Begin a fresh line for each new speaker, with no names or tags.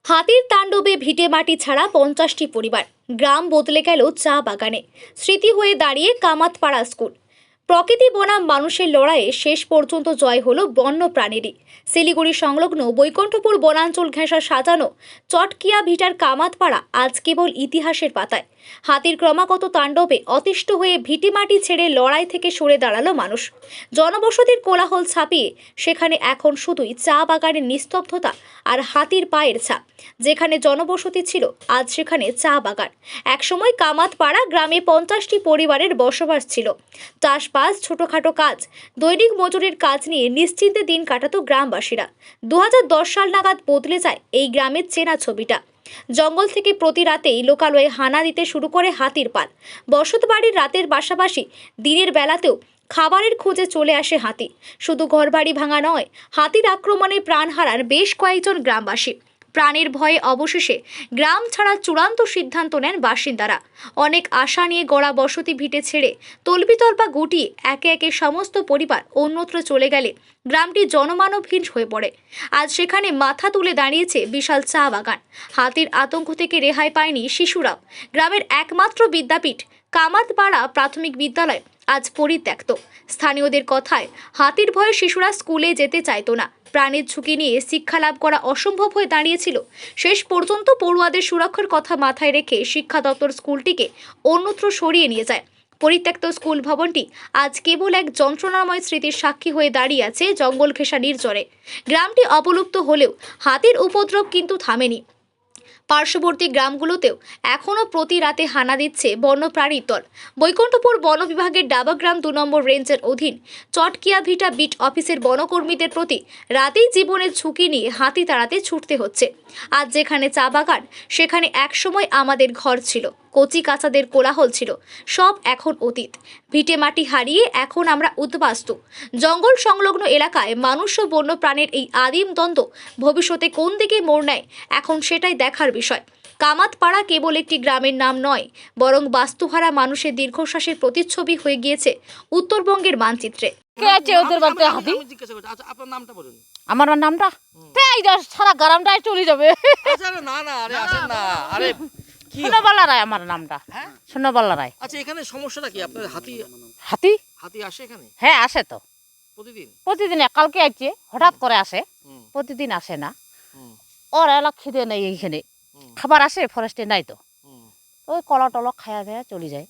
হাতির তাণ্ডবে ভিটেমাটি ছাড়া 50টি পরিবার। গ্রাম বদলে গেল চা বাগানে। স্মৃতি হয়ে দাঁড়িয়ে কামাতপাড়া স্কুল। প্রকৃতি বনাম মানুষের লড়াইয়ে শেষ পর্যন্ত জয় হলো বন্য প্রাণীরই। শিলিগুড়ি সংলগ্ন বৈকুণ্ঠপুর বনাঞ্চল ঘেঁষা সাজানো চটকিয়া ভিটার কামাতপাড়া আজ কেবল ইতিহাসের পাতায়। হাতির ক্রমাগত তাণ্ডবে অতিষ্ঠ হয়ে ভিটেমাটি ছেড়ে লড়াই থেকে সরে দাঁড়ালো মানুষ। জনবসতির কোলাহল ছাপিয়ে সেখানে এখন শুধুই চা বাগানের নিস্তব্ধতা আর হাতির পায়ের ছাপ। যেখানে জনবসতি ছিল আজ সেখানে চা বাগান। একসময় কামাতপাড়া গ্রামে 50টি পরিবারের বসবাস ছিল। চাষবাস, ছোটখাটো কাজ, দৈনিক মজুরির কাজ নিয়ে নিশ্চিন্তে দিন কাটাতো গ্রামবাসীরা। 2010 সাল নাগাদ বদলে যায় এই গ্রামের চেনা ছবিটা। জঙ্গল থেকে প্রতি রাতেই লোকালয়ে হানা দিতে শুরু করে হাতির পাল। বসত বাড়ির রাতের পাশাপাশি দিনের বেলাতেও খাবারের খোঁজে চলে আসে হাতি। শুধু ঘরবাড়ি ভাঙা নয়, হাতির আক্রমণে প্রাণ হারান বেশ কয়েকজন গ্রামবাসী। প্রাণের ভয়ে অবশেষে গ্রাম ছাড়ার চূড়ান্ত সিদ্ধান্ত নেন বাসিন্দারা। অনেক আশা নিয়ে গড়া বসতি ভিটে ছেড়ে তল্পিতল্পা গুটিয়ে একে একে সমস্ত পরিবার অন্যত্র চলে গেলে গ্রামটি জনমানবহীন হয়ে পড়ে। আজ সেখানে মাথা তুলে দাঁড়িয়েছে বিশাল চা বাগান। হাতির আতঙ্ক থেকে রেহাই পায়নি শিশুরাও। গ্রামের একমাত্র বিদ্যাপীঠ কামাতপাড়া প্রাথমিক বিদ্যালয় আজ পরিত্যক্ত। স্থানীয়দের কথায় হাতির ভয়ে শিশুরা স্কুলে যেতে চাইতো না। প্রাণের ঝুঁকি নিয়ে শিক্ষা লাভ করা অসম্ভব হয়ে দাঁড়িয়েছিল। শেষ পর্যন্ত পড়ুয়াদের সুরক্ষার কথা মাথায় রেখে শিক্ষা দপ্তর স্কুলটিকে অন্যত্র সরিয়ে নিয়ে যায়। পরিত্যক্ত স্কুল ভবনটি আজ কেবল এক যন্ত্রণাময় স্মৃতির সাক্ষী হয়ে দাঁড়িয়ে আছে জঙ্গল ঘেঁষা নির্জনে। গ্রামটি অবলুপ্ত হলেও হাতির উপদ্রব কিন্তু থামেনি। পার্শ্ববর্তী গ্রামগুলোতেও এখনও প্রতি রাতে হানা দিচ্ছে বন্যপ্রাণীর দল। বৈকুণ্ঠপুর বন বিভাগের ডাবাগ্রাম 2 নম্বর রেঞ্জের অধীন চটকিয়া ভিটা বিট অফিসের বনকর্মীদের প্রতি রাতেই জীবনের ঝুঁকি নিয়ে হাতি তাড়াতে ছুটতে হচ্ছে। আজ যেখানে চা বাগান, সেখানে একসময় আমাদের ঘর ছিল, কচি কাঁচাদের কোলাহল ছিল। সব এখন অতীত। ভিটে মাটি হারিয়ে এখন আমরা উদ্বাস্তু। জঙ্গল সংলগ্ন এলাকায় মানুষ ও বন্যপ্রাণীর এই আদিম দ্বন্দ্ব ভবিষ্যতে কোন দিকে মোড় নেয়, এখন সেটাই দেখার বিষয়। কামাতপাড়া কেবল একটি গ্রামের নাম নয়, বরং বাস্তুহারা মানুষের দীর্ঘশ্বাসের প্রতিচ্ছবি হয়ে গিয়েছে উত্তরবঙ্গের মানচিত্রে।
আমার নামটা সারা গ্রামটাই চলে যাবে। সোনাবালা রায় আমার নামটা। সোনাবালা রায়।
আচ্ছা, এখানে সমস্যাটা কি আপনার? হাতি
হাতি
হাতি আসে এখানে?
হ্যাঁ, আসে তো প্রতিদিন। কালকে আসছে, হঠাৎ করে আসে, প্রতিদিন আসে না। ওর এলাকা খিদে নেই, এইখানে খাবার আসে, ফরেস্টে নাই তো ওই কলা টলা খায়া দেয়া চলে যায়।